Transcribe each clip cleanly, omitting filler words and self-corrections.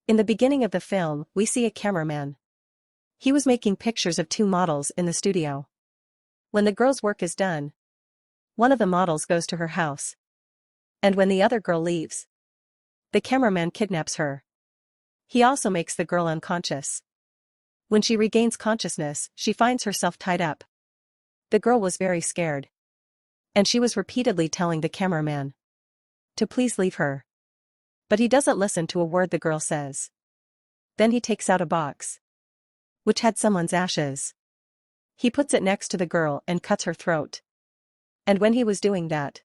In the beginning of the film, we see a cameraman. He was making pictures of two models in the studio. When the girl's work is done, one of the models goes to her house. And when the other girl leaves, the cameraman kidnaps her. He also makes the girl unconscious. When she regains consciousness, she finds herself tied up. The girl was very scared. And she was repeatedly telling the cameraman to please leave her. But he doesn't listen to a word the girl says. Then he takes out a box, which had someone's ashes. He puts it next to the girl and cuts her throat. And when he was doing that,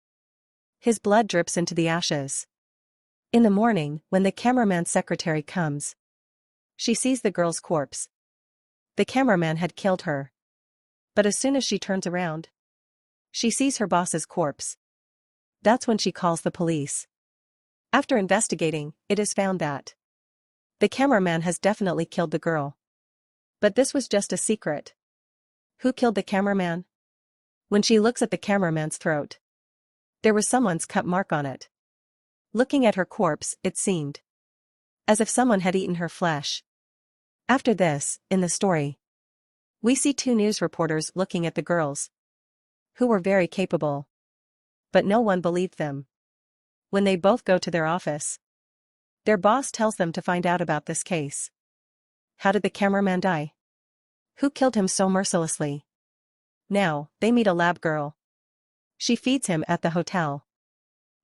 his blood drips into the ashes. In the morning, when the cameraman's secretary comes, she sees the girl's corpse. The cameraman had killed her. But as soon as she turns around, she sees her boss's corpse. That's when she calls the police. After investigating, it is found that the cameraman has definitely killed the girl. But this was just a secret. Who killed the cameraman? When she looks at the cameraman's throat, there was someone's cut mark on it. Looking at her corpse, it seemed as if someone had eaten her flesh. After this, in the story, we see two news reporters looking at the girls, who were very capable. But no one believed them. When they both go to their office, their boss tells them to find out about this case. How did the cameraman die? Who killed him so mercilessly? Now, they meet a lab girl. She feeds him at the hotel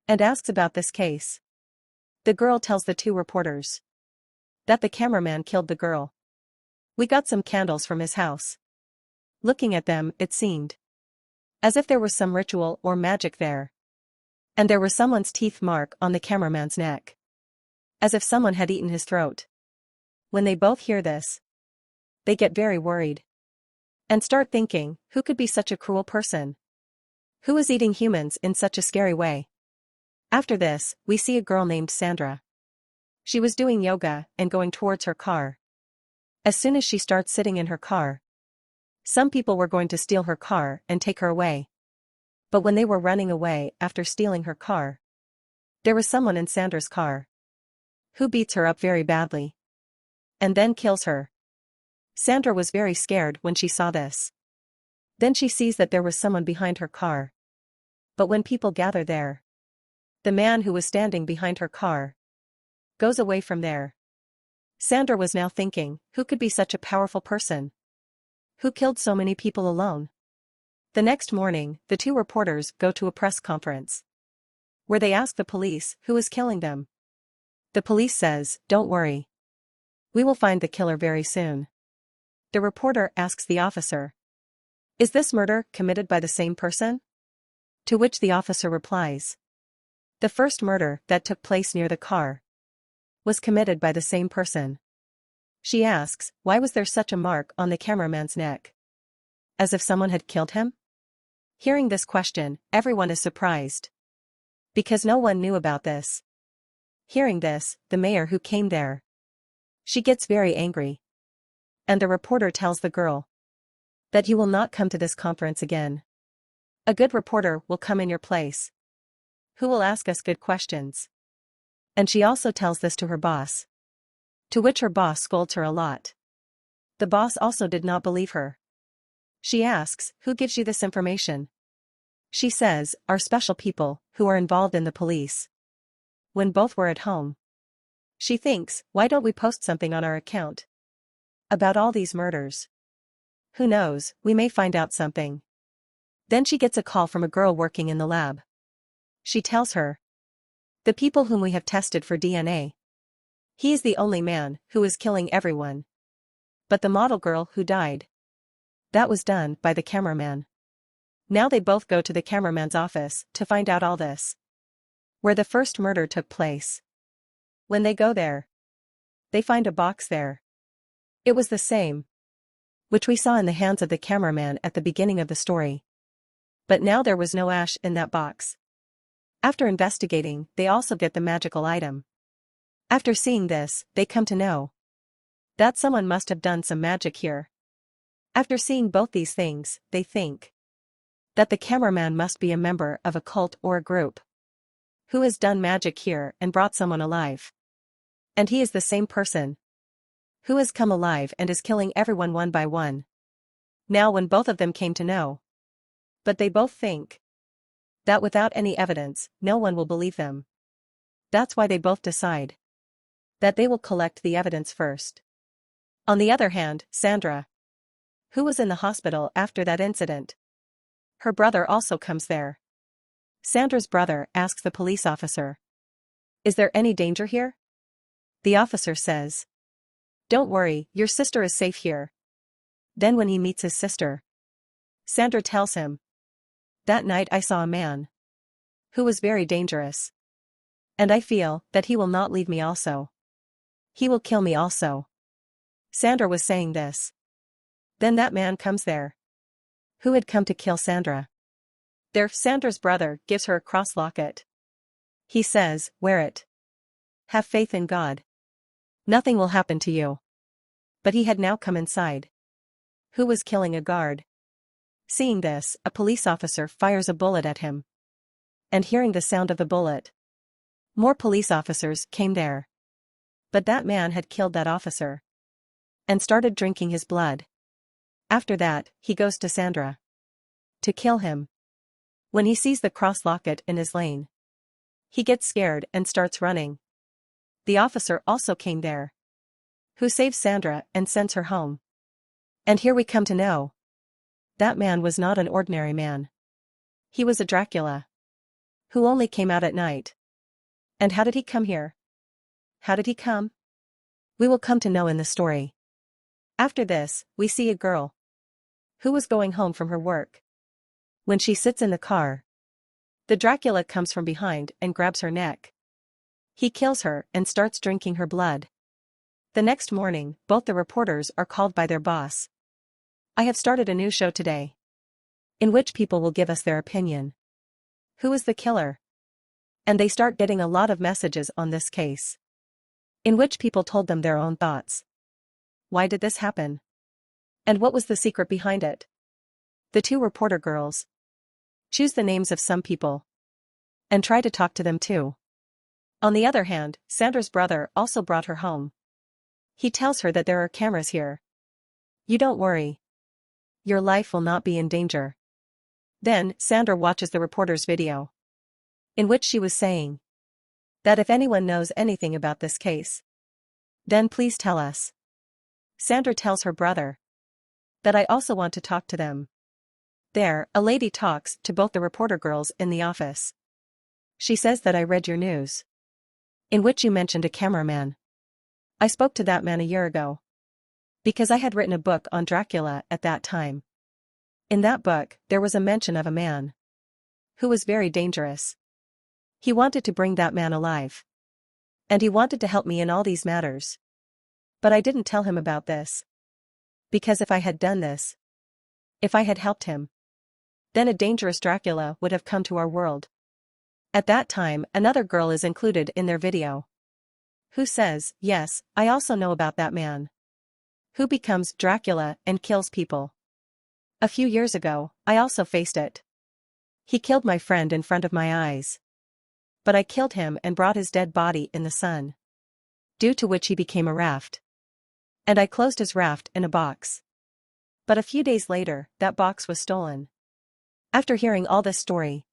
and asks about this case. The girl tells the two reporters that the cameraman killed the girl. We got some candles from his house. Looking at them, it seemed as if there was some ritual or magic there. And there was someone's teeth mark on the cameraman's neck, as if someone had eaten his throat. When they both hear this, they get very worried and start thinking, who could be such a cruel person? Who is eating humans in such a scary way? After this, we see a girl named Sandra. She was doing yoga and going towards her car. As soon as she starts sitting in her car, some people were going to steal her car and take her away. But when they were running away after stealing her car, there was someone in Sandra's car who beats her up very badly and then kills her. Sandra was very scared when she saw this. Then she sees that there was someone behind her car. But when people gather there, the man who was standing behind her car goes away from there. Sandra was now thinking, who could be such a powerful person? Who killed so many people alone? The next morning, the two reporters go to a press conference, where they ask the police who is killing them. The police says, don't worry. We will find the killer very soon. The reporter asks the officer, is this murder committed by the same person? To which the officer replies, the first murder that took place near the car was committed by the same person. She asks, why was there such a mark on the cameraman's neck? As if someone had killed him? Hearing this question, everyone is surprised, because no one knew about this. Hearing this, the mayor who came there, she gets very angry. And the reporter tells the girl that you will not come to this conference again. A good reporter will come in your place, who will ask us good questions. And she also tells this to her boss, to which her boss scolds her a lot. The boss also did not believe her. She asks, who gives you this information? She says, our special people, who are involved in the police. When both were at home, she thinks, why don't we post something on our account about all these murders? Who knows, we may find out something. Then she gets a call from a girl working in the lab. She tells her, the people whom we have tested for DNA. He is the only man who is killing everyone. But the model girl who died, that was done by the cameraman. Now they both go to the cameraman's office to find out all this, where the first murder took place. When they go there, they find a box there. It was the same, which we saw in the hands of the cameraman at the beginning of the story. But now there was no ash in that box. After investigating, they also get the magical item. After seeing this, they come to know that someone must have done some magic here. After seeing both these things, they think that the cameraman must be a member of a cult or a group who has done magic here and brought someone alive. And he is the same person who has come alive and is killing everyone one by one. Now when both of them came to know. But they both think that without any evidence, no one will believe them. That's why they both decide that they will collect the evidence first. On the other hand, Sandra, who was in the hospital after that incident, her brother also comes there. Sandra's brother asks the police officer, "Is there any danger here?" The officer says, "Don't worry, your sister is safe here." Then when he meets his sister, Sandra tells him, "That night I saw a man who was very dangerous. And I feel that he will not leave me also. He will kill me also." Sandra was saying this. Then that man comes there, who had come to kill Sandra. There, Sandra's brother gives her a cross locket. He says, "Wear it. Have faith in God. Nothing will happen to you." But he had now come inside, who was killing a guard. Seeing this, a police officer fires a bullet at him. And hearing the sound of the bullet, more police officers came there. But that man had killed that officer and started drinking his blood. After that, he goes to Sandra to kill him. When he sees the cross locket in his lane, he gets scared and starts running. The officer also came there, who saves Sandra and sends her home. And here we come to know that man was not an ordinary man. He was a Dracula who only came out at night. And how did he come here? How did he come? We will come to know in the story. After this, we see a girl who was going home from her work. When she sits in the car, the Dracula comes from behind and grabs her neck. He kills her and starts drinking her blood. The next morning, both the reporters are called by their boss. "I have started a new show today, in which people will give us their opinion. Who is the killer?" And they start getting a lot of messages on this case, in which people told them their own thoughts. Why did this happen? And what was the secret behind it? The two reporter girls choose the names of some people and try to talk to them too. On the other hand, Sandra's brother also brought her home. He tells her that there are cameras here. "You don't worry. Your life will not be in danger." Then, Sandra watches the reporter's video, in which she was saying that if anyone knows anything about this case, then please tell us. Sandra tells her brother that I also want to talk to them. There, a lady talks to both the reporter girls in the office. She says that I read your news, in which you mentioned a cameraman. I spoke to that man a year ago, because I had written a book on Dracula at that time. In that book, there was a mention of a man who was very dangerous. He wanted to bring that man alive. And he wanted to help me in all these matters. But I didn't tell him about this. Because if I had done this, if I had helped him, then a dangerous Dracula would have come to our world. At that time, another girl is included in their video, who says, "Yes, I also know about that man who becomes Dracula and kills people. A few years ago, I also faced it. He killed my friend in front of my eyes. But I killed him and brought his dead body in the sun, due to which he became a raft. And I closed his raft in a box. But a few days later, that box was stolen." After hearing all this story,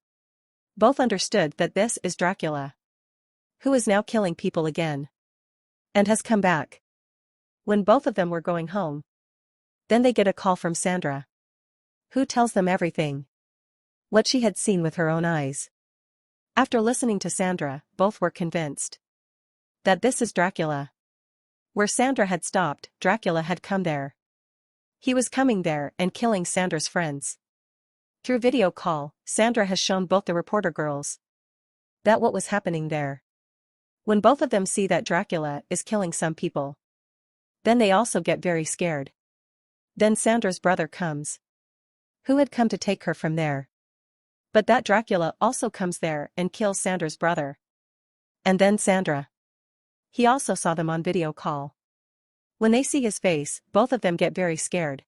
both understood that this is Dracula, who is now killing people again, and has come back. When both of them were going home, then they get a call from Sandra, who tells them everything, what she had seen with her own eyes. After listening to Sandra, both were convinced that this is Dracula. Where Sandra had stopped, Dracula had come there. He was coming there and killing Sandra's friends. Through video call, Sandra has shown both the reporter girls that what was happening there. When both of them see that Dracula is killing some people, then they also get very scared. Then Sandra's brother comes, who had come to take her from there. But that Dracula also comes there and kills Sandra's brother. And then Sandra. He also saw them on video call. When they see his face, both of them get very scared.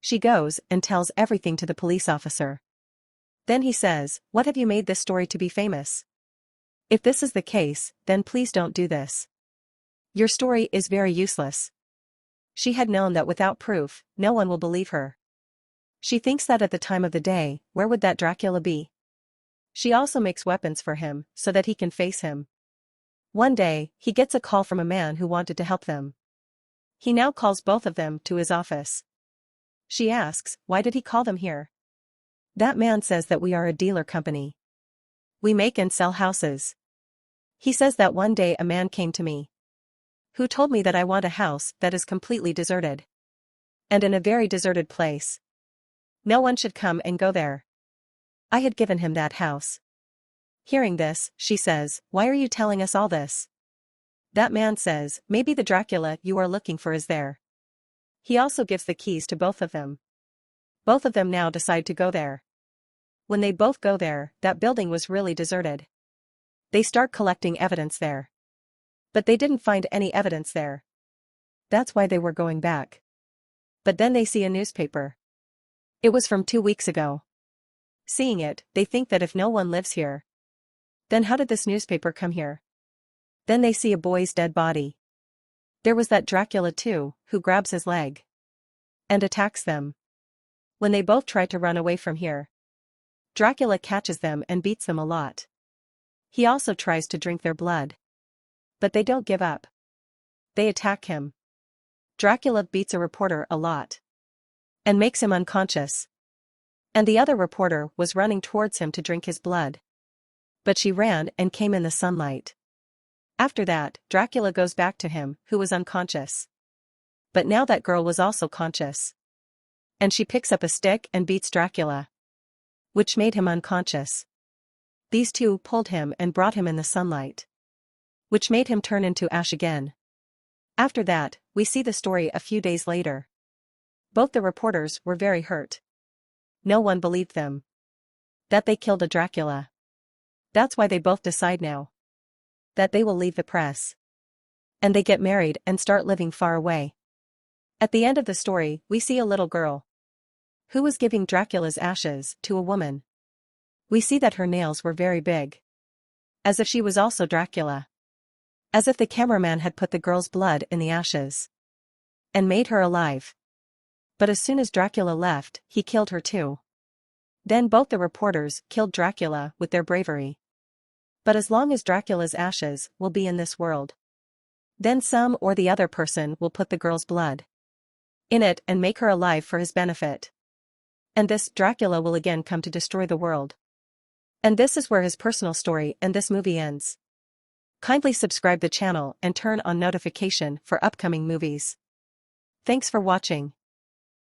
She goes and tells everything to the police officer. Then he says, "What have you made this story to be famous? If this is the case, then please don't do this. Your story is very useless. She had known that without proof, no one will believe her. She thinks that at the time of the day, where would that Dracula be? She also makes weapons for him, so that he can face him. One day, he gets a call from a man who wanted to help them. He now calls both of them to his office. She asks, why did he call them here? That man says that we are a dealer company. We make and sell houses. He says that one day a man came to me, who told me that I want a house that is completely deserted. And in a very deserted place. No one should come and go there. I had given him that house. Hearing this, she says, why are you telling us all this? That man says, maybe the Dracula you are looking for is there. He also gives the keys to both of them. Both of them now decide to go there. When they both go there, that building was really deserted. They start collecting evidence there. But they didn't find any evidence there. That's why they were going back. But then they see a newspaper. It was from 2 weeks ago. Seeing it, they think that if no one lives here, then how did this newspaper come here? Then they see a boy's dead body. There was that Dracula too, who grabs his leg and attacks them. When they both try to run away from here, Dracula catches them and beats them a lot. He also tries to drink their blood. But they don't give up. They attack him. Dracula beats a reporter a lot and makes him unconscious. And the other reporter was running towards him to drink his blood. But she ran and came in the sunlight. After that, Dracula goes back to him, who was unconscious. But now that girl was also conscious. And she picks up a stick and beats Dracula, which made him unconscious. These two pulled him and brought him in the sunlight, which made him turn into ash again. After that, we see the story a few days later. Both the reporters were very hurt. No one believed them. That they killed a Dracula. That's why they both decide now that they will leave the press. And they get married and start living far away. At the end of the story, we see a little girl who was giving Dracula's ashes to a woman. We see that her nails were very big. As if she was also Dracula. As if the cameraman had put the girl's blood in the ashes and made her alive. But as soon as Dracula left, he killed her too. Then both the reporters killed Dracula with their bravery. But as long as Dracula's ashes will be in this world, then some or the other person will put the girl's blood in it and make her alive for his benefit. And this Dracula will again come to destroy the world. And this is where his personal story and this movie ends. Kindly subscribe the channel and turn on notification for upcoming movies. Thanks for watching.